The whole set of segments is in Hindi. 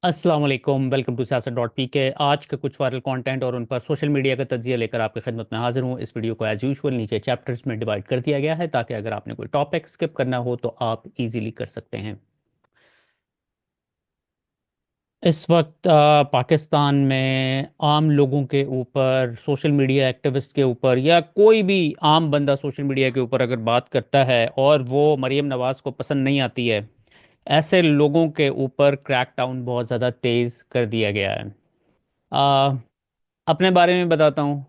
अस्सलाम वालेकुम। वेलकम टू सियासत डॉट पी के। आज का कुछ वायरल कंटेंट और उन पर सोशल मीडिया का तज्जिया लेकर आपकी खिदमत में हाजिर हूँ। इस वीडियो को एज यूजुअल नीचे चैप्टर्स में डिवाइड कर दिया गया है ताकि अगर आपने कोई टॉपिक स्किप करना हो तो आप इजीली कर सकते हैं। इस वक्त पाकिस्तान में आम लोगों के ऊपर, सोशल मीडिया एक्टिविस्ट के ऊपर या कोई भी आम बंदा सोशल मीडिया के ऊपर अगर बात करता है और वो मरीम नवाज़ को पसंद नहीं आती है, ऐसे लोगों के ऊपर क्रैकडाउन बहुत ज़्यादा तेज़ कर दिया गया है। आ, अपने बारे में बताता हूँ।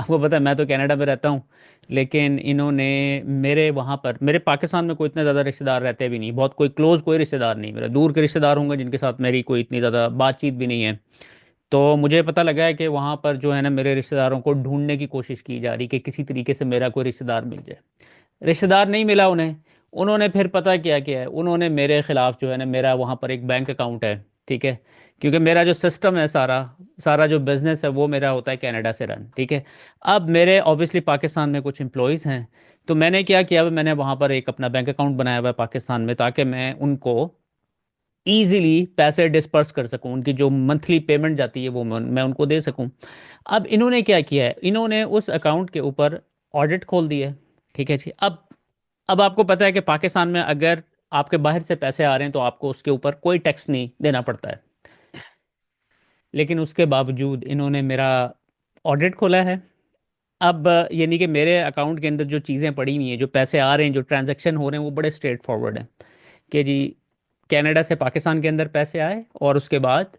आपको पता है मैं तो कनाडा में रहता हूँ, लेकिन इन्होंने मेरे वहाँ पर, मेरे पाकिस्तान में कोई इतने ज़्यादा रिश्तेदार रहते भी नहीं, बहुत कोई क्लोज कोई रिश्तेदार नहीं, मेरा दूर के रिश्तेदार होंगे जिनके साथ मेरी कोई इतनी ज़्यादा बातचीत भी नहीं है। तो मुझे पता लगा है कि वहाँ पर जो है ना, मेरे रिश्तेदारों को ढूंढने की कोशिश की जा रही कि किसी तरीके से मेरा कोई रिश्तेदार मिल जाए। रिश्तेदार नहीं मिला उन्हें। उन्होंने फिर पता क्या किया है, उन्होंने मेरे खिलाफ जो है ना, मेरा वहाँ पर एक बैंक अकाउंट है, ठीक है, क्योंकि मेरा जो सिस्टम है, सारा सारा जो बिजनेस है वो मेरा होता है कनाडा से रन, ठीक है। अब मेरे ऑब्वियसली पाकिस्तान में कुछ एम्प्लॉयज़ हैं, तो मैंने क्या किया, मैंने वहाँ पर एक अपना बैंक अकाउंट बनाया हुआ है पाकिस्तान में, ताकि मैं उनको ईजिली पैसे डिस्पर्स कर सकूं, उनकी जो मंथली पेमेंट जाती है वो मैं उनको दे सकूं। अब इन्होंने क्या किया है, इन्होंने उस अकाउंट के ऊपर ऑडिट खोल दिया है, ठीक है जी। अब आपको पता है कि पाकिस्तान में अगर आपके बाहर से पैसे आ रहे हैं तो आपको उसके ऊपर कोई टैक्स नहीं देना पड़ता है। लेकिन उसके बावजूद इन्होंने मेरा ऑडिट खोला है। अब यानी कि मेरे अकाउंट के अंदर जो चीज़ें पड़ी हुई हैं, जो पैसे आ रहे हैं, जो ट्रांजैक्शन हो रहे हैं, वो बड़े स्ट्रेट फॉरवर्ड हैं कि जी, कनाडा से पाकिस्तान के अंदर पैसे आए और उसके बाद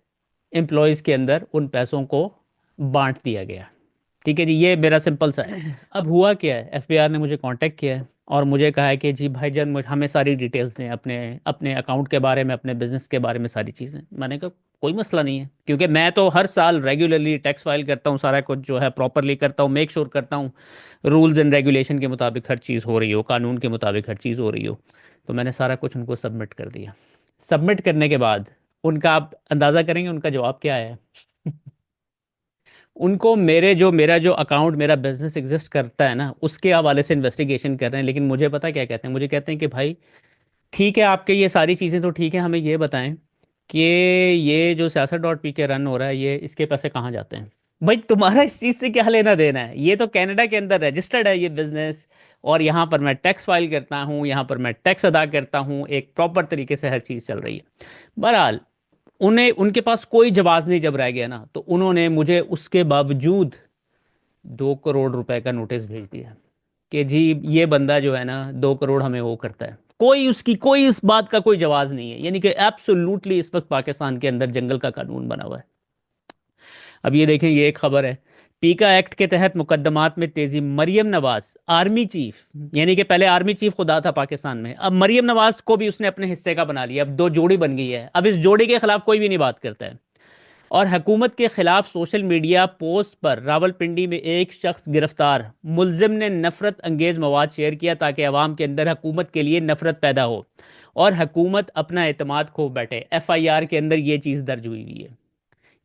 एम्प्लॉयज़ के अंदर उन पैसों को बांट दिया गया। ठीक है जी, ये मेरा सिंपल सा है। अब हुआ क्या है, एफबीआर ने मुझे कांटेक्ट किया है और मुझे कहा है कि जी भाईजान, हमें सारी डिटेल्स दें अपने अपने अकाउंट के बारे में, अपने बिजनेस के बारे में, सारी चीज़ें। मैंने कहा कोई मसला नहीं है, क्योंकि मैं तो हर साल रेगुलरली टैक्स फाइल करता हूँ, सारा कुछ जो है प्रॉपरली करता हूँ, मेक श्योर करता हूँ रूल्स एंड रेगुलेशन के मुताबिक हर चीज़ हो रही हो, कानून के मुताबिक हर चीज़ हो रही हो। तो मैंने सारा कुछ उनको सबमिट कर दिया। सबमिट करने के बाद उनका, आप अंदाज़ा करेंगे उनका जवाब क्या है। उनको मेरा जो अकाउंट, मेरा बिजनेस एग्जिस्ट करता है ना, उसके हवाले से इन्वेस्टिगेशन कर रहे हैं। लेकिन मुझे पता है क्या कहते हैं, मुझे कहते हैं कि भाई ठीक है, आपके ये सारी चीज़ें तो ठीक है, हमें ये बताएं कि ये जो सियासत डॉट पी के रन हो रहा है, ये इसके पैसे कहाँ जाते हैं। भाई तुम्हारा इस चीज़ से क्या लेना देना है, ये तो कनाडा के अंदर रजिस्टर्ड है ये बिजनेस, और यहाँ पर मैं टैक्स फाइल करता हूँ, यहाँ पर मैं टैक्स अदा करता हूँ, एक प्रॉपर तरीके से हर चीज़ चल रही है। बहरहाल, उन्हें उनके पास कोई जवाब नहीं जब रह गया ना, तो उन्होंने मुझे उसके बावजूद 2 करोड़ रुपए का नोटिस भेज दिया कि जी, ये बंदा जो है ना, 2 करोड़ हमें वो करता है। कोई इस बात का कोई जवाब नहीं है, यानी कि एब्सोल्युटली इस वक्त पाकिस्तान के अंदर जंगल का कानून बना हुआ है। अब ये देखें, ये एक खबर है, पीका एक्ट के तहत मुकदमात में तेजी, मरियम नवाज आर्मी चीफ, यानी कि पहले आर्मी चीफ खुदा था पाकिस्तान में, अब मरियम नवाज को भी उसने अपने हिस्से का बना लिया, अब दो जोड़ी बन गई है, अब इस जोड़ी के खिलाफ कोई भी नहीं बात करता है। और हुकूमत के खिलाफ सोशल मीडिया पोस्ट पर रावलपिंडी में एक शख्स गिरफ्तार, मुलजिम ने नफरत अंगेज मवाद शेयर किया ताकि अवाम के अंदर हुकूमत के लिए नफरत पैदा हो और हुकूमत अपना एतमाद खो बैठे। एफआईआर के अंदर ये चीज़ दर्ज हुई हुई है,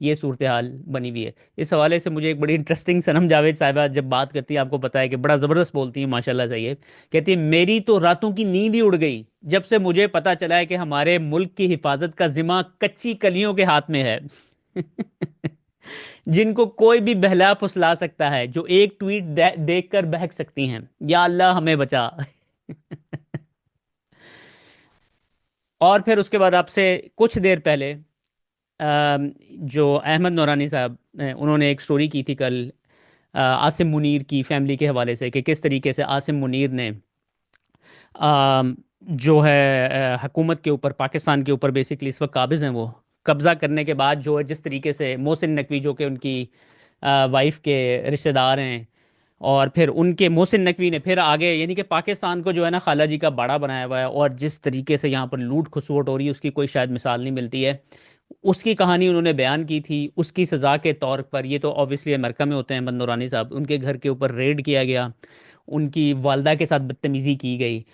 ये सूरत हाल बनी हुई है। इस हवाले से मुझे एक बड़ी इंटरेस्टिंग, सनम जावेद साहिबा जब बात करती है, आपको पता है कि बड़ा ज़बरदस्त बोलती है माशाल्लाह से, ये कहती है मेरी तो रातों की नींद ही उड़ गई जब से मुझे पता चला है कि हमारे मुल्क की हिफाजत का जिम्मा कच्ची कलियों के हाथ में है। जिनको कोई भी बहला फुसला सकता है, जो एक ट्वीट देख कर बहक सकती हैं। या अल्लाह हमें बचा। और फिर उसके बाद आपसे कुछ देर पहले जो अहमद नौरानी साहब उन्होंने एक स्टोरी की थी कल, आसिम मुनीर की फैमिली के हवाले से, कि किस तरीके से आसिम मुनीर ने जो है हुकूमत के ऊपर, पाकिस्तान के ऊपर बेसिकली इस वक्त काबिज हैं, वो कब्ज़ा करने के बाद जो है, जिस तरीके से मोहसिन नकवी जो कि उनकी वाइफ के रिश्तेदार हैं, और फिर उनके मोहसिन नकवी ने फिर आगे, यानी कि पाकिस्तान को जो है ना खाला जी का बाड़ा बनाया हुआ है, और जिस तरीके से यहाँ पर लूट खसोट हो रही है उसकी कोई शायद मिसाल नहीं मिलती है। उसकी कहानी उन्होंने बयान की थी। उसकी सज़ा के तौर पर, ये तो ऑब्वियसली अमेरिका में होते हैं अहमद नूरानी साहब, उनके घर के ऊपर रेड किया गया, उनकी वालदा के साथ बदतमीज़ी की गई,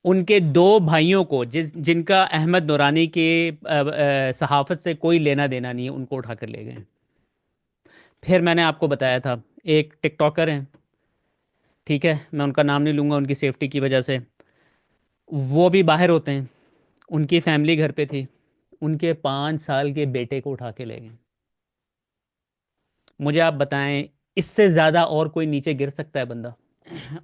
उनके दो भाइयों को जिनका अहमद नूरानी के सहाफ़त से कोई लेना देना नहीं है, उनको उठा कर ले गए। फिर मैंने आपको बताया था, एक टिकटॉकर हैं, ठीक है, मैं उनका नाम नहीं लूँगा उनकी सेफ्टी की वजह से, वो भी बाहर होते हैं, उनकी फैमिली घर पे थी, उनके 5 साल के बेटे को उठा के ले गए। मुझे आप बताएं, इससे ज्यादा और कोई नीचे गिर सकता है बंदा?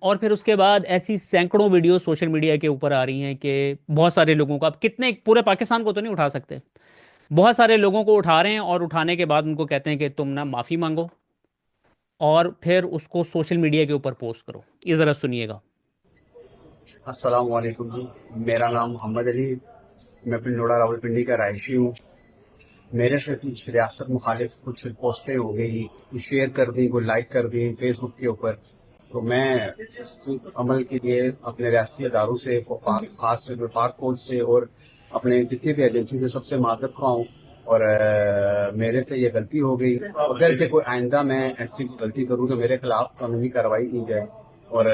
और फिर उसके बाद ऐसी सैकड़ों वीडियो सोशल मीडिया के ऊपर आ रही हैं कि बहुत सारे लोगों को, अब कितने, पूरे पाकिस्तान को तो नहीं उठा सकते, बहुत सारे लोगों को उठा रहे हैं और उठाने के बाद उनको कहते हैं कि तुम ना माफी मांगो और फिर उसको सोशल मीडिया के ऊपर पोस्ट करो। ये जरा सुनिएगा। अस्सलाम वालेकुम जी। मेरा नाम मोहम्मद अली, मैं पिंडोड़ा रावलपिंडी का रहायशी हूँ। मेरे से कुछ रियासत मुखालिफ कुछ पोस्टें हो गई, कुछ शेयर कर दी, कोई लाइक कर दी फेसबुक के ऊपर। तो मैं इस अमल के लिए अपने रियासती अदारों से, खास तौर पर पाक फौज से और अपने जितनी भी एजेंसी से सबसे माजरत खाऊँ। और मेरे से ये गलती हो गई। अगर के कोई आइंदा मैं ऐसी गलती करूँ तो मेरे खिलाफ कानूनी कार्रवाई की जाए। और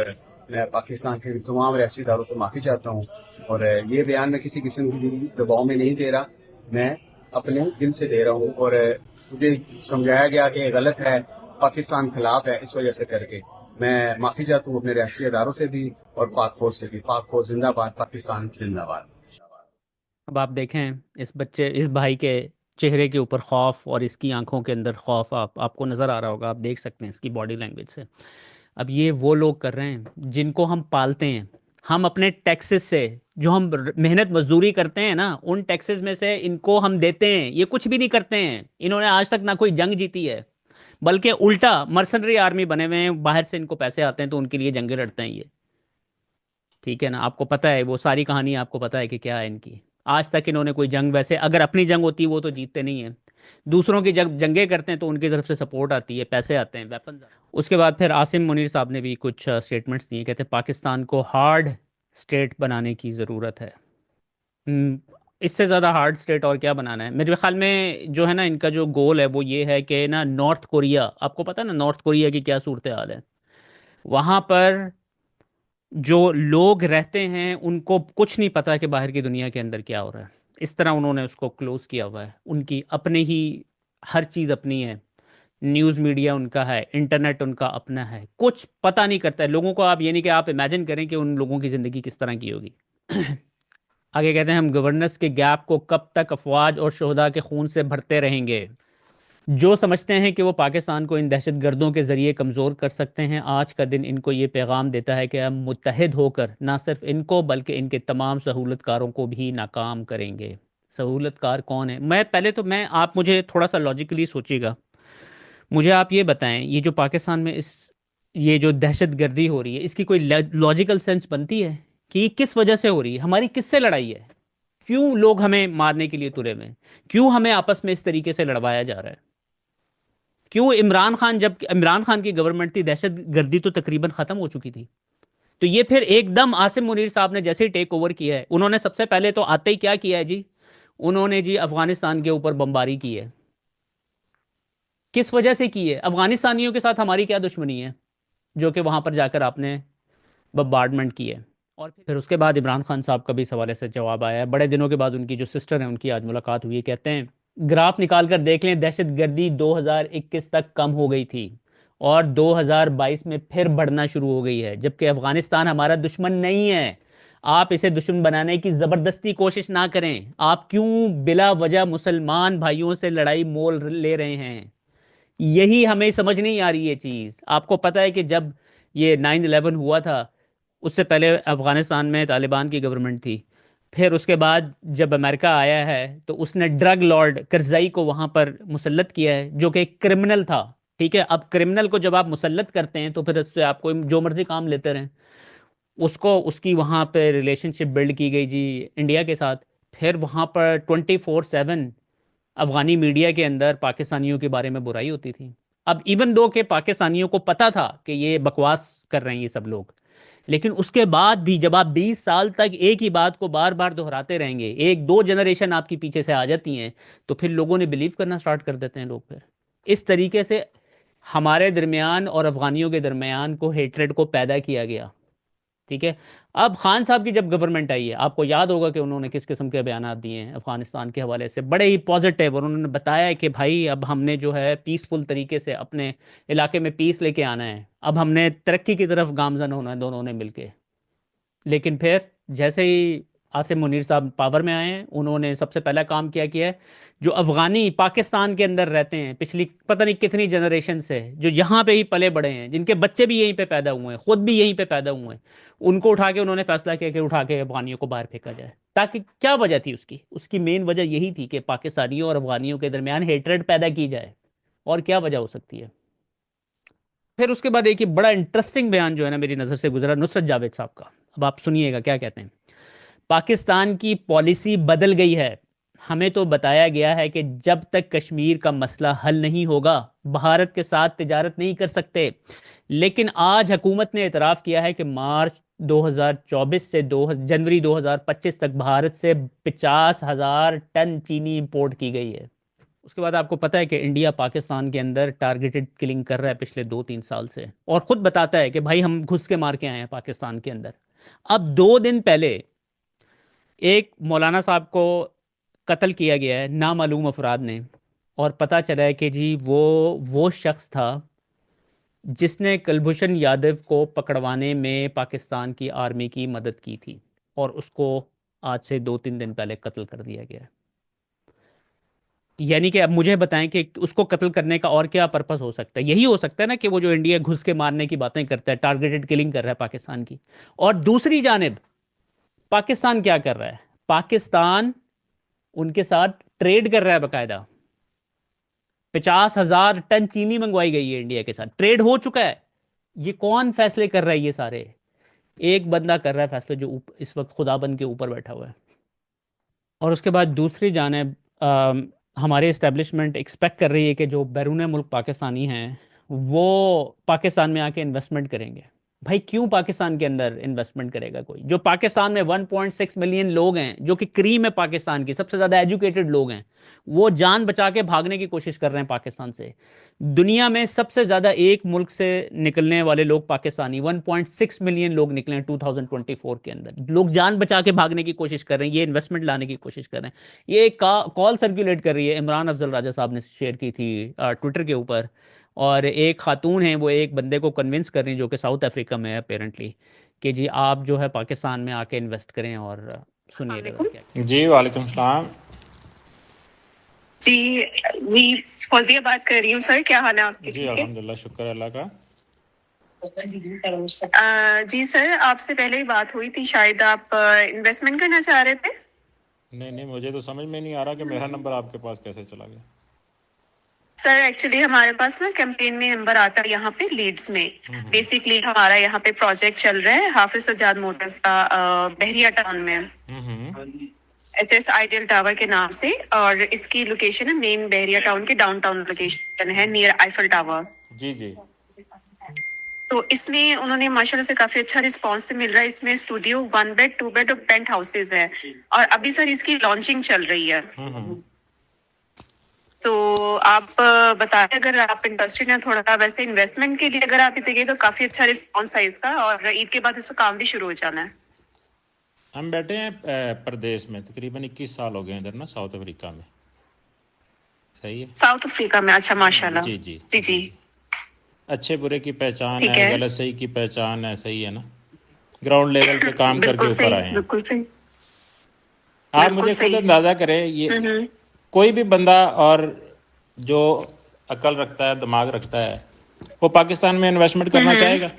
मैं पाकिस्तान के तमाम रियासती इदारों से माफ़ी चाहता हूँ। और ये बयान मैं किसी किस्म की भी दबाव में नहीं दे रहा, मैं अपने दिल से दे रहा हूँ। और मुझे समझाया गया कि ये गलत है, पाकिस्तान खिलाफ है, इस वजह से करके मैं माफ़ी चाहता हूँ अपने रियासती इदारों से भी और पाक फौज से भी। पाक फौज जिंदाबाद, पाकिस्तान जिंदाबाद। अब आप देखें इस बच्चे, इस भाई के चेहरे के ऊपर खौफ और इसकी आंखों के अंदर खौफ, आपको नज़र आ रहा होगा, आप देख सकते हैं इसकी बॉडी लैंग्वेज से। अब ये वो लोग कर रहे हैं जिनको हम पालते हैं, हम अपने टैक्सेस से, जो हम मेहनत मजदूरी करते हैं ना, उन टैक्सेस में से इनको हम देते हैं। ये कुछ भी नहीं करते हैं, इन्होंने आज तक ना कोई जंग जीती है, बल्कि उल्टा मर्सनरी आर्मी बने हुए हैं, बाहर से इनको पैसे आते हैं तो उनके लिए जंगें लड़ते हैं ये। ठीक है ना, आपको पता है वो सारी कहानी, आपको पता है कि क्या है इनकी। आज तक इन्होंने कोई जंग, वैसे अगर अपनी जंग होती वो तो जीतते नहीं है, दूसरों की जब जंगें करते हैं तो उनकी तरफ से सपोर्ट आती है, पैसे आते हैं, वेपन। उसके बाद फिर आसिम मुनीर साहब ने भी कुछ स्टेटमेंट्स दिए, कहते हैं पाकिस्तान को हार्ड स्टेट बनाने की ज़रूरत है। हम्म, इससे ज़्यादा हार्ड स्टेट और क्या बनाना है? मेरे ख्याल में जो है ना, इनका जो गोल है वो ये है कि ना, नॉर्थ कोरिया, आपको पता है ना नॉर्थ कोरिया की क्या सूरत हाल है? वहाँ पर जो लोग रहते हैं उनको कुछ नहीं पता कि बाहर की दुनिया के अंदर क्या हो रहा है। इस तरह उन्होंने उसको क्लोज किया हुआ है, उनकी अपने ही, हर चीज़ अपनी है, न्यूज़ मीडिया उनका है, इंटरनेट उनका अपना है, कुछ पता नहीं करता है लोगों को। आप ये नहीं कि आप इमेजिन करें कि उन लोगों की ज़िंदगी किस तरह की होगी। आगे कहते हैं, हम गवर्नेंस के गैप को कब तक अफवाज और शोहदा के खून से भरते रहेंगे? जो समझते हैं कि वो पाकिस्तान को इन दहशतगर्दों के ज़रिए कमज़ोर कर सकते हैं, आज का दिन इनको ये पैगाम देता है कि हम मुत्तहिद होकर ना सिर्फ इनको बल्कि इनके तमाम सहूलतकारों को भी नाकाम करेंगे। सहूलतकार कौन है? मैं पहले तो मैं आप मुझे थोड़ा सा लॉजिकली सोचिएगा। मुझे आप ये बताएं, ये जो पाकिस्तान में ये जो दहशतगर्दी हो रही है, इसकी कोई लॉजिकल सेंस बनती है कि ये किस वजह से हो रही है? हमारी किससे लड़ाई है? क्यों लोग हमें मारने के लिए तुले हुए हैं? क्यों हमें आपस में इस तरीके से लड़वाया जा रहा है? क्यों इमरान खान, जब इमरान खान की गवर्नमेंट थी, दहशत गर्दी तो तकरीबन खत्म हो चुकी थी। तो ये फिर एकदम आसिम मुनीर साहब ने जैसे ही टेक ओवर किया है, उन्होंने सबसे पहले तो आते ही क्या किया है जी? उन्होंने जी अफगानिस्तान के ऊपर बमबारी की है। किस वजह से की है? अफगानिस्तानियों के साथ हमारी क्या दुश्मनी है जो कि वहां पर जाकर आपने बम्बार्डमेंट की है? और फिर उसके बाद इमरान खान साहब का भी इस हवाले से जवाब आया है, बड़े दिनों के बाद उनकी जो सिस्टर है उनकी आज मुलाकात हुई है। कहते हैं, ग्राफ निकाल कर देख लें, दहशत गर्दी 2021 तक कम हो गई थी और 2022 में फिर बढ़ना शुरू हो गई है, जबकि अफगानिस्तान हमारा दुश्मन नहीं है। आप इसे दुश्मन बनाने की जबरदस्ती कोशिश ना करें। आप क्यों बिला वजह मुसलमान भाइयों से लड़ाई मोल ले रहे हैं? यही हमें समझ नहीं आ रही है चीज। आपको पता है कि जब ये 9/11 हुआ था, उससे पहले अफगानिस्तान में तालिबान की गवर्नमेंट थी। फिर उसके बाद जब अमेरिका आया है तो उसने ड्रग लॉर्ड करजई को वहां पर मुसल्लत किया है, जो कि एक क्रिमिनल था। ठीक है, अब क्रिमिनल को जब आप मुसल्लत करते हैं तो फिर उससे आपको जो मर्जी काम लेते रहें। उसको, उसकी वहां पे रिलेशनशिप बिल्ड की गई जी इंडिया के साथ। फिर वहां पर 24/7 अफगानी मीडिया के अंदर पाकिस्तानियों के बारे में बुराई होती थी। अब इवन दो के पाकिस्तानियों को पता था कि ये बकवास कर रहे हैं ये सब लोग, लेकिन उसके बाद भी जब आप 20 साल तक एक ही बात को बार बार दोहराते रहेंगे, एक दो जनरेशन आपकी पीछे से आ जाती हैं, तो फिर लोगों ने बिलीव करना स्टार्ट कर देते हैं लोग। फिर इस तरीके से हमारे दरमियान और अफगानियों के दरमियान को हेट्रेड को पैदा किया गया। ठीक है। अब खान साहब की जब गवर्नमेंट आई है, आपको याद होगा कि उन्होंने किस किस्म के बयान दिए हैं अफगानिस्तान के हवाले से, बड़े ही पॉजिटिव। और उन्होंने बताया है कि भाई अब हमने जो है पीसफुल तरीके से अपने इलाके में पीस लेके आना है, अब हमने तरक्की की तरफ गामजन होना है दोनों ने मिलके। लेकिन फिर जैसे ही आसिम मुनीर साहब पावर में आए हैं, उन्होंने सबसे पहला काम किया है, जो अफगानी पाकिस्तान के अंदर रहते हैं पिछली पता नहीं कितनी जनरेशन से, जो यहाँ पे ही पले बड़े हैं, जिनके बच्चे भी यहीं पे पैदा हुए हैं, खुद भी यहीं पे पैदा हुए हैं, उनको उठा के उन्होंने फैसला किया कि उठा के अफगानियों को बाहर फेंका जाए। ताकि क्या वजह थी उसकी? उसकी मेन वजह यही थी कि पाकिस्तानियों और अफगानियों के दरमियान हेटरेट पैदा की जाए। और क्या वजह हो सकती है? फिर उसके बाद एक ही बड़ा इंटरेस्टिंग बयान जो है ना मेरी नज़र से गुजरा नुसरत जावेद साहब का। अब आप सुनिएगा क्या कहते हैं। पाकिस्तान की पॉलिसी बदल गई है। हमें तो बताया गया है कि जब तक कश्मीर का मसला हल नहीं होगा, भारत के साथ तिजारत नहीं कर सकते। लेकिन आज हुकूमत ने इतराफ़ किया है कि मार्च 2024 से जनवरी 2025 तक भारत से 50,000 टन चीनी इंपोर्ट की गई है। उसके बाद आपको पता है कि इंडिया पाकिस्तान के अंदर टारगेटेड किलिंग कर रहा है पिछले 2-3 साल से, और खुद बताता है कि भाई हम घुस के मार के आए हैं पाकिस्तान के अंदर। अब 2 दिन पहले एक मौलाना साहब को कत्ल किया गया है नामालूम अफराद ने, और पता चला है कि जी वो शख्स था जिसने कुलभूषण यादव को पकड़वाने में पाकिस्तान की आर्मी की मदद की थी, और उसको आज से 2-3 दिन पहले कत्ल कर दिया गया है। यानी कि अब मुझे बताएं कि उसको कत्ल करने का और क्या पर्पस हो सकता है? यही हो सकता है ना कि वो जो इंडिया घुस के मारने की बातें करता है, टारगेटेड किलिंग कर रहा है पाकिस्तान की। और दूसरी जानिब पाकिस्तान क्या कर रहा है? पाकिस्तान उनके साथ ट्रेड कर रहा है बाकायदा। 50,000 टन चीनी मंगवाई गई है इंडिया के साथ, ट्रेड हो चुका है। ये कौन फैसले कर रहा है? ये सारे एक बंदा कर रहा है फैसले, जो इस वक्त खुदाबंद के ऊपर बैठा हुआ है। और उसके बाद दूसरी जानिब हमारे इस्टेब्लिशमेंट एक्सपेक्ट कर रही है कि जो बैरून मुल्क पाकिस्तानी हैं वो पाकिस्तान में आके इन्वेस्टमेंट करेंगे। भाई क्यों पाकिस्तान के अंदर इन्वेस्टमेंट करेगा कोई? जो पाकिस्तान में 1.6 मिलियन लोग हैं, जो कि क्रीम है पाकिस्तान की, सबसे ज़्यादा एजुकेटेड लोग हैं, वो जान बचा के भागने की कोशिश कर रहे हैं पाकिस्तान से। दुनिया में सबसे ज़्यादा एक मुल्क से निकलने वाले लोग पाकिस्तानी, 1.6 मिलियन लोग निकले हैं 2024 के अंदर। लोग जान बचा के भागने की कोशिश कर रहे हैं, ये इन्वेस्टमेंट लाने की कोशिश कर रहे हैं। ये एक कॉल सर्कुलेट कर रही है, इमरान अफजल राजा साहब ने शेयर की थी ट्विटर के ऊपर। और एक खातून है, वो एक बंदे को कन्विंस कर रही है जो कि साउथ अफ्रीका में है अपेरेंटली, कि जी आप जो है पाकिस्तान में आके इन्वेस्ट करें। और सुनिएगा ज़रा वालेकुम। क्या। जी वालेकुम सलाम। जी जी, फौजिया बात कर रही हूँ सर, क्या हाल है आपके? जी ठीक है। अल्हम्दुलिल्लाह, शुक्र अल्लाह का। जी सर, आपसे पहले ही बात हुई थी, शायद आप इन्वेस्टमेंट करना चाह रहे थे। नहीं नहीं, मुझे तो समझ में नहीं आ रहा कि मेरा नंबर आपके पास कैसे चला गया। सर एक्चुअली हमारे पास ना कैंपेन में नंबर आता है यहाँ पे लीड्स में। बेसिकली हमारा यहाँ पे प्रोजेक्ट चल रहा है हाफिज सज्जाद मोटर्स का, बहरिया टाउन में, HS आइडियल टावर के नाम से। और इसकी लोकेशन है मेन बहरिया टाउन की डाउनटाउन लोकेशन है, नियर आईफल टावर। जी जी। तो इसमें उन्होंने माशाल्लाह से काफी अच्छा रिस्पांस मिल रहा है। इसमें स्टूडियो 1 बेड 2 बेड और पेंट हाउसेज है, और अभी सर इसकी लॉन्चिंग चल रही है। तो आप बताएं अगर आप इंटरेस्टेड हैं थोड़ा, वैसे इन्वेस्टमेंट के लिए अगर आप इतने गए तो काफी अच्छा रिस्पांस है इसका, और ईद के बाद इसका काम भी शुरू हो जाना है। हम बैठे हैं प्रदेश में, तकरीबन 21 साल हो गए इधर ना, साउथ अफ्रीका में। सही है। साउथ अफ्रीका में? अच्छा माशाल्लाह। जी जी जी जी। अच्छे बुरे की पहचान ठीक है, है। गलत सही की पहचान है, सही है ना। ग्राउंड लेवल पे काम करके बिल्कुल ऊपर सही, आए हैं। बिल्कुल सही। आप बिल्कुल मुझे खुद सही। अंदाजा करें, ये कोई भी बंदा और जो अकल रखता है, दिमाग रखता है, वो पाकिस्तान में इन्वेस्टमेंट करना चाहेगा?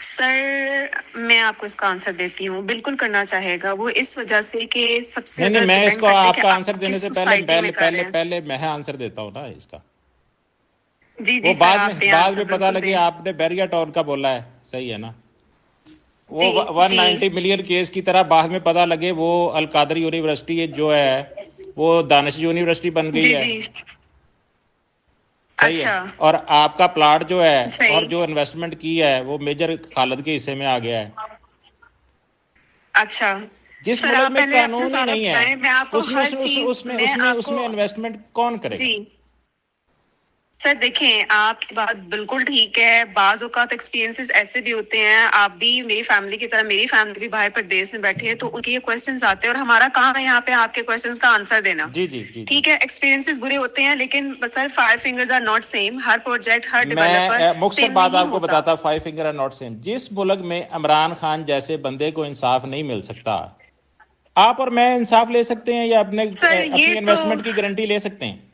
सर मैं आपको इसका आंसर देती हूँ, बिल्कुल करना चाहेगा वो, इस वजह से कि सबसे नहीं नहीं, ज्यादा मैं डिपेंड इसको करता है कि आपका आप आंसर देने किस से पहले सोसाइटी पहले में कर पहले रहे हैं। पहले मैं आंसर देता हूँ ना इसका। जी वो जी सर, आप दें बाद आंसर, में पता बिल्कुल लगे दें। आपने बैरिया टाउन का बोला है, सही है ना। वो जी 190 जी मिलियन केस की तरह बाद में पता लगे वो अल कादर यूनिवर्सिटी जो है वो दानिश यूनिवर्सिटी बन गई जी है। जी। सही है। अच्छा। और आपका प्लाट जो है सही। और जो इन्वेस्टमेंट की है वो मेजर खालिद के हिस्से में आ गया है। अच्छा जिस सर, मुल्क आप में पहले अपना कानून ही सारा नहीं है, बताएं, मैं आपको उसमें हर उसमें चीज उसमें मैं उसमें आपको। उसमें इन्वेस्टमेंट कौन करेगा? जी सर देखें, आपकी बात बिल्कुल ठीक है। बाज औकात एक्सपीरियंसेस ऐसे भी होते हैं, आप भी मेरी फैमिली की तरह, मेरी फैमिली भी बाहर प्रदेश में बैठी है, तो उनके ये क्वेश्चंस आते हैं और हमारा काम है यहाँ पे आपके क्वेश्चंस का आंसर देना। जी जी जी जी। ठीक है, एक्सपीरियंसेस बुरे होते हैं, लेकिन sir five fingers are not same. हर प्रोजेक्ट, हर मैं डेवलपर मुख्तसर सेम बात नहीं आपको होता। बताता, 5 फिंगर आर नॉट सेम। जिस मुल्क में इमरान खान जैसे बंदे को इंसाफ नहीं मिल सकता, आप और मैं इंसाफ ले सकते हैं या अपने सर अपनी ये तो इन्वेस्टमेंट की गारंटी ले सकते हैं?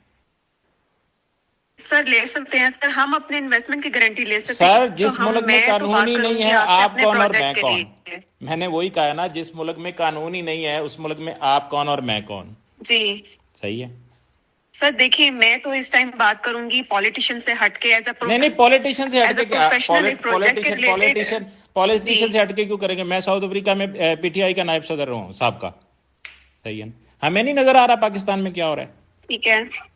सर ले सकते हैं सर, हम अपने इन्वेस्टमेंट की गारंटी ले सकते हैं। सर तो जिस हम मुल्क में मैं तो कानून बात ही नहीं करूंगी है, आपसे आप अपने कौन और मैं प्रोजेक्ट के कौन? लिए। मैंने वही कहा ना, जिस मुल्क में कानून ही नहीं है उस मुल्क में आप कौन और मैं कौन। जी सही है। सर देखिए, मैं तो इस टाइम बात करूंगी पॉलिटिशियन से हटके, नहीं नहीं, पॉलिटिशियन से एज अ हटके क्या? प्रोफेशनल एक प्रोजेक्ट के पॉलिटिशियन रिलेटेड। पॉलिटिशियन जी पॉलिटिशियन से हटके क्यों करेंगे? मैं साउथ अफ्रीका में पीटीआई का नायब सदर हूँ साहब का। सही है ना? हमें नहीं नजर आ रहा पाकिस्तान में क्या हो रहा है? ठीक है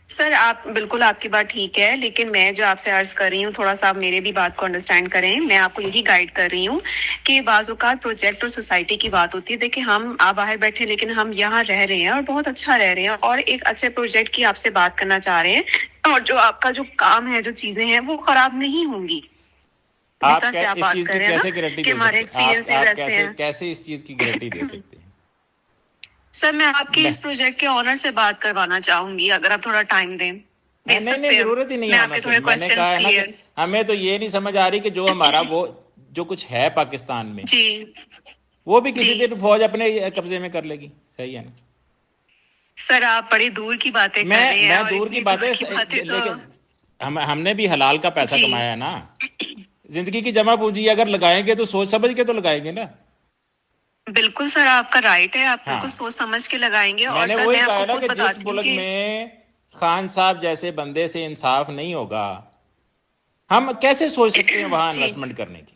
सर, आप बिल्कुल, आपकी बात ठीक है, लेकिन मैं जो आपसे अर्ज कर रही हूँ, थोड़ा सा आप मेरे भी बात को अंडरस्टैंड करें। मैं आपको यही गाइड कर रही हूँ कि बाज़-औक़ात प्रोजेक्ट और सोसाइटी की बात होती है। देखिए, हम आप बाहर बैठे, लेकिन हम यहाँ रह रहे हैं और बहुत अच्छा रह रहे हैं, और एक अच्छे प्रोजेक्ट की आपसे बात करना चाह रहे हैं, और जो आपका जो काम है, जो चीजें हैं, वो खराब नहीं होंगी। जिस आप तरह से आप इस बात चीज कर की रहे हैं ना कैसे गारंटी कि दे हमारे सकते हैं? एक्सपीरियंसेस आप ऐसे कैसे हैं। कैसे इस चीज की गारंटी दे सकते हैं? सर मैं आपकी मैं इस प्रोजेक्ट के ऑनर से बात करवाना चाहूंगी, अगर आप थोड़ा टाइम दें, दे नहीं नहीं, सकते हैं। जरूरत ही नहीं मैं है आना आपके से। थोड़े मैंने क्वेश्चंस कहा है ना कि क्लियर। हमें तो ये नहीं समझ आ रही कि जो हमारा वो जो कुछ है पाकिस्तान में, जी वो भी जी किसी दिन फौज अपने कब्जे में कर लेगी। सही है ना? सर, आप बड़ी दूर की बातें कर रहे हैं, मैं और दूर की इतनी दूर बातें की बातें तो। लेकिन हमने भी हलाल का पैसा जी कमाया है ना। जिंदगी की जमा पूंजी अगर लगाएंगे तो सोच समझ के तो लगाएंगे ना। बिल्कुल सर, आपका राइट है, आप बिल्कुल हाँ, सोच समझ के लगाएंगे। और मैंने सर वही मैं कहा आपको ना खुद कि जिस बताती हूँ मुल्क कि में खान साहब जैसे बंदे से इंसाफ नहीं होगा, हम कैसे सोच सकते हैं वहां जी इन्वेस्टमेंट करने की?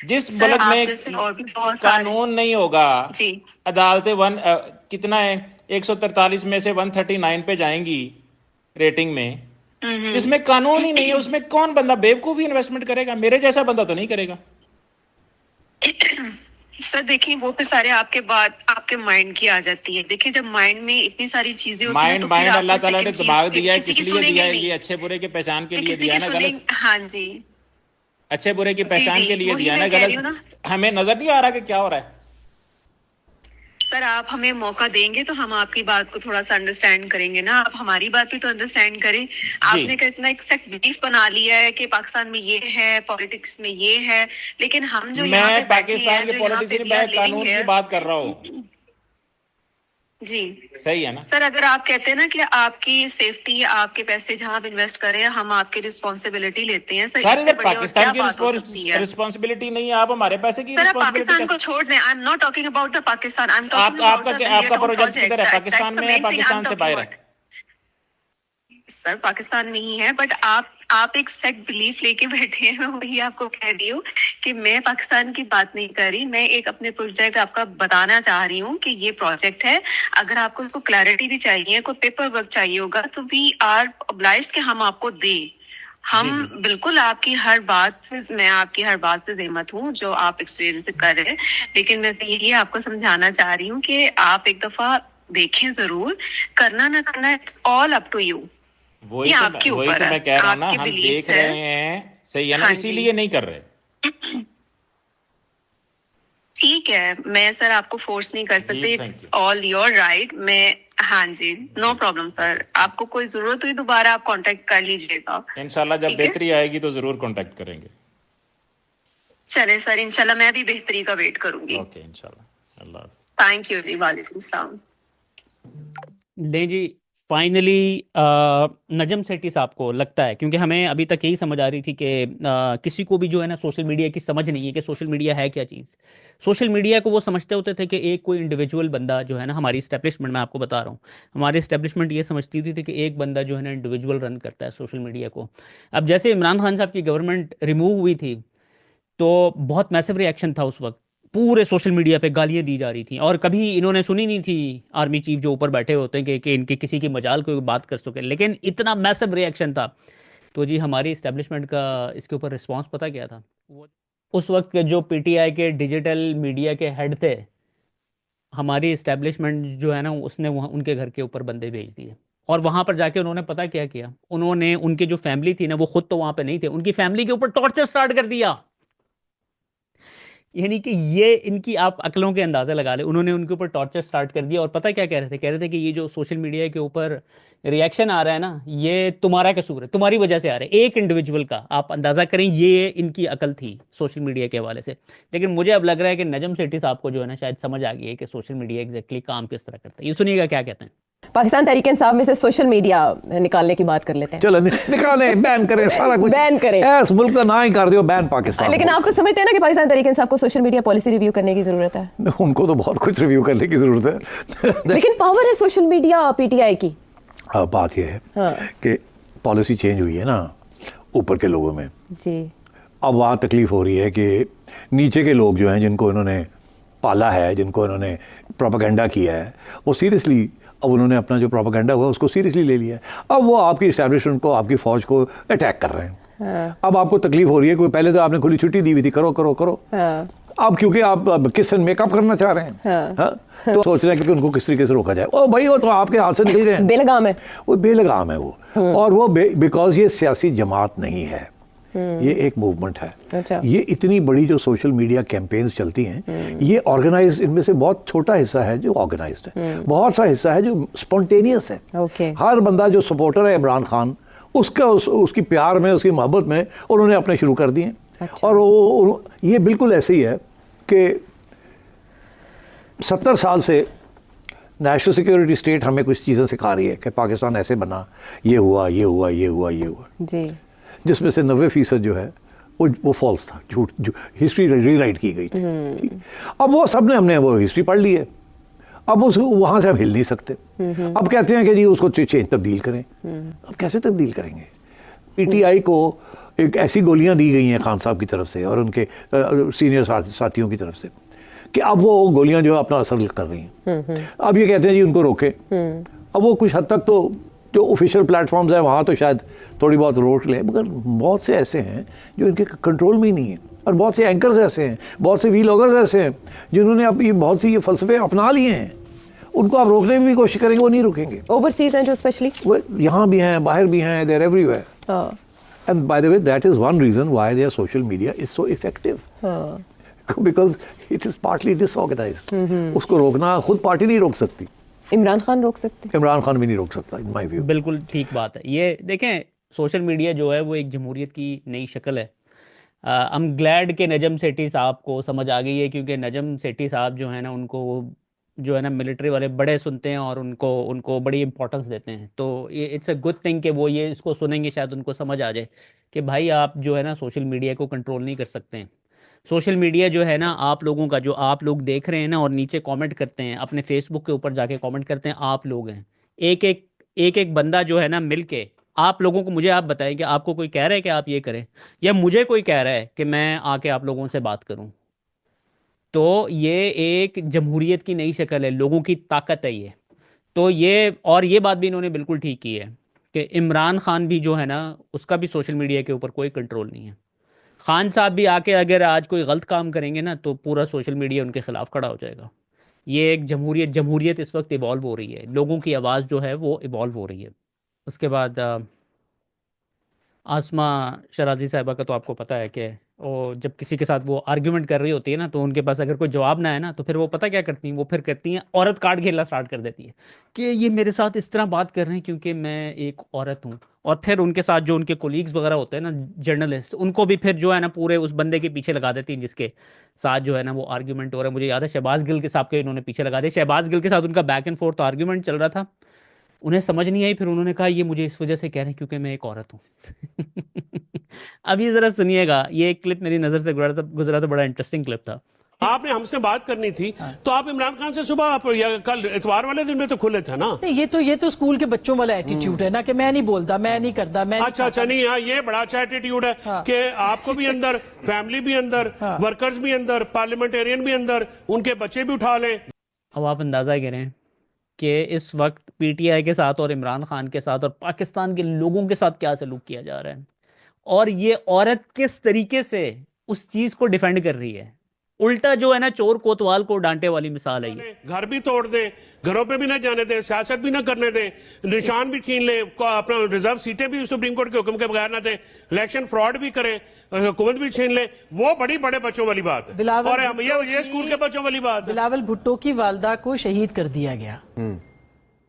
जिस सर, मुल्क आप में जैसे और भी बहुत सारे। कानून नहीं होगा, जी अदालतें कितना है, 143 में से 139 पे जाएंगी रेटिंग में। जिसमें कानून ही नहीं है उसमें कौन बंदा बेवकूफी इन्वेस्टमेंट करेगा? मेरे जैसा बंदा तो नहीं करेगा। सर देखिए, वो फिर सारे आपके बात आपके माइंड की आ जाती है। देखिए, जब माइंड में इतनी सारी चीजें होती हैं माइंड तो फिर माइंड अल्लाह आपको ताला ने सेकंड चीज दिमाग दिया है, किसी किस की लिए सुनेंगे दिया ही है? नहीं, ये अच्छे बुरे के पहचान के कि लिए किसी दिया की है ना? गलत, सुनेंगे। हाँ जी अच्छे बुरे की जी पहचान जी, के लिए वही दिया है ना? मैं कह रही हूँ ना। गलत हमें नजर नहीं आ रहा कि क्या हो रहा है? सर आप हमें मौका देंगे तो हम आपकी बात को थोड़ा सा अंडरस्टैंड करेंगे ना। आप हमारी बात भी तो अंडरस्टैंड करें। जी, आपने का इतना एक सेट बिलीफ बना लिया है कि पाकिस्तान में ये है, पॉलिटिक्स में ये है, लेकिन हम जो यहाँ पे मैं बैठे पाकिस्तान हैं, के जो यहाँ पॉलिटिक्स पे नहीं, वी आर मैं लिविंग कानून की हियर। बात कर रहा हूँ। जी सही है ना? सर, अगर आप कहते हैं ना कि आपकी सेफ्टी, आपके पैसे जहां आप इन्वेस्ट करें, हम आपकी रिस्पॉन्सिबिलिटी लेते हैं, सर सर इससे इधर बड़ी और पाकिस्तान क्या की बात हो सकती है। रिस्पॉन्सिबिलिटी नहीं है, आप हमारे पैसे की सर आप रिस्पॉन्सिबिलिटी पाकिस्तान को कैसे? छोड़ दें। I am not talking about the Pakistan, I am talking about आपका द आपका बेरियाटॉन प्रोजेक्ट किधर प्रोजेक्ट। है? दैट्स पाकिस्तान द में है, main thing I am Pakistan से टॉकिंग बाहर अबाउट। है? सर पाकिस्तान में ही है, बट आप एक सेट बिलीफ लेके बैठे हैं। मैं वही आपको कह रही हूँ कि मैं पाकिस्तान की बात नहीं कर रही। मैं एक अपने प्रोजेक्ट आपका बताना चाह रही हूँ कि ये प्रोजेक्ट है। अगर आपको इसको क्लैरिटी भी चाहिए, कोई पेपर वर्क चाहिए होगा, तो वी आर ऑब्लाइज्ड कि हम आपको दें। जी हम जी। बिल्कुल आपकी हर बात से, मैं आपकी हर बात से सहमत हूँ जो आप एक्सपीरियंस कर रहे हैं, लेकिन मैं यही आपको समझाना चाह रही हूँ कि आप एक दफा देखें जरूर। करना ना करना, it's all up to you. ये आपके वही ऊपर तो है, मैं कह रहा हूँ ना, आपके हम देख बिलीव्स है। रहे हैं। सही है ना? हाँ जी इसीलिए नहीं कर रहे। ठीक है, मैं सर आपको फोर्स नहीं कर जी, सकती, thank it's you. All your right. मैं हाँ जी, नो जी, प्रॉब्लम सर। ओके। आपको कोई जरूरत हुई दोबारा आप कांटेक्ट कर लीजिएगा। इंशाल्लाह जब ठीक है, बेहतरी आएगी तो जरूर कांटेक्ट करेंगे। चले सर, इंशाल्लाह मैं भी बेहतरी का वेट करूंगी। ओके, इंशाल्लाह। अल्लाह हाफ़िज़। थैंक यू जी, वालेकुम सलाम। नहीं जी, फाइनली नजम सेठी साहब को लगता है, क्योंकि हमें अभी तक यही समझ आ रही थी कि किसी को भी जो है ना सोशल मीडिया की समझ नहीं है कि सोशल मीडिया है क्या चीज़। सोशल मीडिया को वो समझते होते थे कि एक कोई इंडिविजुअल बंदा जो है ना, हमारी इस्टेब्लिशमेंट, मैं आपको बता रहा हूँ, हमारी इस्टेब्लिशमेंट ये समझती थी कि एक बंदा जो है ना इंडिविजुअल रन करता है सोशल मीडिया को। अब जैसे इमरान खान साहब की गवर्नमेंट रिमूव हुई थी, तो बहुत मैसिव रिएक्शन था उस वक्त। पूरे सोशल मीडिया पे गालियां दी जा रही थी, और कभी इन्होंने सुनी नहीं थी आर्मी चीफ जो ऊपर बैठे होते हैं कि इनके किसी की मजाल कोई बात कर सके, लेकिन इतना मैसिव रिएक्शन था। तो जी हमारी इस्टेब्लिशमेंट का इसके ऊपर रिस्पांस पता क्या था? उस वक्त के जो पीटीआई के डिजिटल मीडिया के हेड थे, हमारी इस्टेब्लिशमेंट जो है ना, उसने वहाँ उनके घर के ऊपर बंदे भेज दिए। और वहां पर जाके उन्होंने पता क्या किया, उन्होंने उनकी जो फैमिली थी ना, वो खुद तो वहां पे नहीं थे, उनकी फैमिली के ऊपर टॉर्चर स्टार्ट कर दिया। यानी कि ये इनकी आप अकलों के अंदाजा लगा ले, उन्होंने उनके ऊपर टॉर्चर स्टार्ट कर दिया। और पता है क्या कह रहे थे, कह रहे थे कि ये जो सोशल मीडिया के ऊपर रिएक्शन आ रहा है ना, ये तुम्हारा कसूर है, तुम्हारी वजह से आ रहा है, एक इंडिविजुअल का। आप अंदाजा करें, ये इनकी अकल थी सोशल मीडिया के हवाले से। लेकिन मुझे अब लग रहा है कि नजम सेठी साहब को जो है ना, शायद समझ आ गई है कि सोशल मीडिया एग्जैक्टली काम किस तरह करता है। ये सुनिएगा क्या कहते हैं। पाकिस्तान तहरीक इंसाफ में से सोशल मीडिया निकालने की बात कर लेते हैं। चलो निकालें, बैन करें, सारा कुछ बैन करें। इस मुल्क का ना ही कर दियो बैन पाकिस्तान। लेकिन आप तो समझते हैं ना कि पाकिस्तान तहरीक इंसाफ को सोशल मीडिया पॉलिसी रिव्यू करने की जरूरत है। उनको तो बहुत कुछ रिव्यू करने की जरूरत है। लेकिन पावर है सोशल मीडिया पीटीआई की। बात यह है कि पॉलिसी चेंज हुई है ना ऊपर के लोगों में जी। अब वहाँ तकलीफ हो रही है कि नीचे के लोग जो हैं, जिनको इन्होंने पाला है, जिनको इन्होंने प्रोपेगेंडा किया है, वो सीरियसली अब उन्होंने अपना जो प्रोपेगेंडा हुआ उसको सीरियसली ले लिया है। अब वो आपकी इस्टेब्लिशमेंट को, आपकी फ़ौज को अटैक कर रहे हैं। अब आपको तकलीफ हो रही है, कोई पहले तो आपने खुली छुट्टी दी हुई थी, करो करो करो। अब क्योंकि आप किसन मेकअप करना चाह रहे हैं, तो सोच रहे हैं कि उनको किस तरीके से रोका जाए। ओ भाई, वो तो आपके हाथ से निकल गए, बेलगाम है वो, बेलगाम है वो। और वो बिकॉज ये सियासी जमात नहीं है, ये एक मूवमेंट है। अच्छा। ये इतनी बड़ी जो सोशल मीडिया कैंपेन्स चलती हैं, ये ऑर्गेनाइज्ड, इनमें से बहुत छोटा हिस्सा है जो ऑर्गेनाइज्ड है, बहुत सा हिस्सा है जो स्पॉन्टेनियस है। हर बंदा जो सपोर्टर है इमरान खान, उसका उसकी प्यार में, उसकी मोहब्बत में उन्होंने अपने शुरू कर दिए। अच्छा। और ये बिल्कुल ऐसे ही है कि 70 साल से नेशनल सिक्योरिटी स्टेट हमें कुछ चीज़ें सिखा रही है कि पाकिस्तान ऐसे बना, ये हुआ, ये हुआ, ये हुआ, ये हुआ जी, जिसमें से 90% जो है वो फॉल्स था, झूठ, हिस्ट्री रीराइट की गई थी। ठीक है? अब वो सब ने, हमने वो हिस्ट्री पढ़ ली है, अब उस वहाँ से हम हिल नहीं सकते। अब कहते हैं कि जी उसको चेंज तब्दील करें। अब कैसे तब्दील करेंगे? पीटीआई को एक ऐसी गोलियां दी गई हैं खान साहब की तरफ से और उनके सीनियर साथियों की तरफ से कि अब वो गोलियां जो है अपना असर कर रही हैं। अब ये कहते हैं जी उनको रोके। अब वो कुछ हद तक तो जो ऑफिशियल प्लेटफॉर्म्स हैं वहाँ तो शायद थोड़ी बहुत रोक लें, मगर बहुत से ऐसे हैं जो इनके कंट्रोल में ही नहीं है। और बहुत से एंकर्स ऐसे हैं, बहुत से व्लॉगर्स ऐसे हैं जिन्होंने अब ये बहुत सी ये फलसफे अपना लिए हैं। उनको आप रोकने में भी कोशिश करेंगे, वो नहीं रुकेंगे। ओवरसीज हैं जो स्पेशली, वो यहाँ भी हैं, बाहर भी हैं, there everywhere. And by the way that is one reason why there social media is so effective, because it is partly disorganised. उसको रोकना खुद पार्टी नहीं रोक सकती, इमरान खान रोक सकते, इमरान खान भी नहीं रोक सकता इन माय व्यू। बिल्कुल ठीक बात है। ये देखें, सोशल मीडिया जो है वो एक जमहूरियत की नई शक्ल है। आई एम ग्लैड कि नजम सेठी साहब को समझ आ गई है, क्योंकि नजम सेठी साहब जो है ना, उनको जो है ना मिलिट्री वाले बड़े सुनते हैं और उनको उनको बड़ी इंपॉर्टेंस देते हैं। तो ये इट्स अ गुड थिंग कि वो ये इसको सुनेंगे, शायद उनको समझ आ जाए कि भाई आप जो है ना सोशल मीडिया को कंट्रोल नहीं कर सकते हैं। सोशल मीडिया जो है ना, आप लोगों का, जो आप लोग देख रहे हैं ना और नीचे कमेंट करते हैं, अपने फेसबुक के ऊपर जाके कमेंट करते हैं, आप लोग हैं। एक एक बंदा जो है ना मिल के आप लोगों को, मुझे आप बताएं कि आपको कोई कह रहा है कि आप ये करें, या मुझे कोई कह रहा है कि मैं आके आप लोगों से बात करूं। तो ये एक जमहूरियत की नई शक्ल है, लोगों की ताकत है ये। तो ये, और ये बात भी इन्होंने बिल्कुल ठीक की है कि इमरान खान भी जो है ना, उसका भी सोशल मीडिया के ऊपर कोई कंट्रोल नहीं है। खान साहब भी आके अगर आज कोई गलत काम करेंगे ना, तो पूरा सोशल मीडिया उनके खिलाफ खड़ा हो जाएगा। ये एक जमहूरियत इस वक्त इवॉल्व हो रही है, लोगों की आवाज़ जो है वो इवॉल्व हो रही है। उसके बाद आसमा शराजी साहिबा का तो आपको पता है कि वो जब किसी के साथ वो आर्ग्यूमेंट कर रही होती है ना, तो उनके पास अगर कोई जवाब ना है ना, तो फिर वो पता क्या करती हैं, वो फिर करती हैं औरत कार्ड खेलना स्टार्ट कर देती है कि ये मेरे साथ इस तरह बात कर रहे हैं क्योंकि मैं एक औरत हूँ। और फिर उनके साथ जो उनके कोलीग्स वगैरह होते हैं ना, जर्नलिस्ट, उनको भी फिर जो है ना पूरे उस बंदे के पीछे लगा देती हैं जिसके साथ जो है ना वो आर्ग्यूमेंट हो रहा है। मुझे याद है शहबाज गिल के साथ के इन्होंने पीछे लगा दिया। शहबाज गिल के साथ उनका बैक एंड फोर्थ आर्ग्यूमेंट चल रहा था, उन्हें समझ नहीं आई, फिर उन्होंने कहा ये मुझे इस वजह से कह रहे हैं क्योंकि मैं एक औरत हूँ। अब ये जरा सुनिएगा, ये एक क्लिप मेरी नजर से गुजरा था, बड़ा इंटरेस्टिंग क्लिप था। आपने हमसे बात करनी थी तो आप इमरान खान से सुबह आप या कल इतवार वाले दिन में तो खुले थे ना। ये तो स्कूल के बच्चों वाला एटीट्यूड है ना कि मैं नहीं बोलता, मैं नहीं करता, मैं अच्छा नहीं, हाँ ये बड़ा अच्छा एटीट्यूड है कि आपको भी अंदर, फैमिली भी अंदर, वर्कर्स भी अंदर, पार्लियामेंटेरियन भी अंदर, उनके बच्चे भी उठा लें। अब आप अंदाजा करें कि इस वक्त पीटीआई के साथ और इमरान खान के साथ और पाकिस्तान के लोगों के साथ क्या सलूक किया जा रहा है, और ये औरत किस तरीके से उस चीज़ को डिफेंड कर रही है। उल्टा जो है ना चोर कोतवाल को डांटे वाली मिसाल है ये। घर भी तोड़ दें, घरों पे भी ना जाने दें, सियासत भी ना करने दें, निशान भी छीन ले, अपना रिजर्व सीटें भी सुप्रीम कोर्ट के हुक्म के बगैर ना दें, इलेक्शन फ्रॉड भी करें, हुकूमत भी छीन ले, वो बड़ी बड़े बच्चों वाली बात है। बिलावल और हम ये स्कूल के बच्चों वाली बात है। बिलावल भुट्टो की वालदा को शहीद कर दिया गया।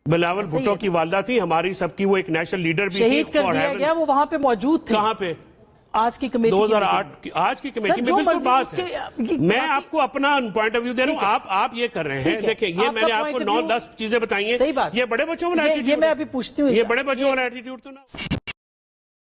बिलावल भुट्टो की वालदा थी हमारी सबकी, वो एक नेशनल लीडर भी थी। शहीद कर दिया गया, वो वहां पे मौजूद थे। कहाँ पे? आज की कमेटी 2008 आज की कमेटी में बिल्कुल बात है। मैं आपको अपना पॉइंट ऑफ व्यू दे रहा हूँ, आप ये कर रहे हैं। देखिए ये मैंने आपको 9-10 चीजें बताई हैं। सही बात, ये बड़े बच्चों वाला एटीट्यूड, ये मैं अभी पूछती हूँ, ये बड़े बच्चों वाला एटीट्यूड तो ना।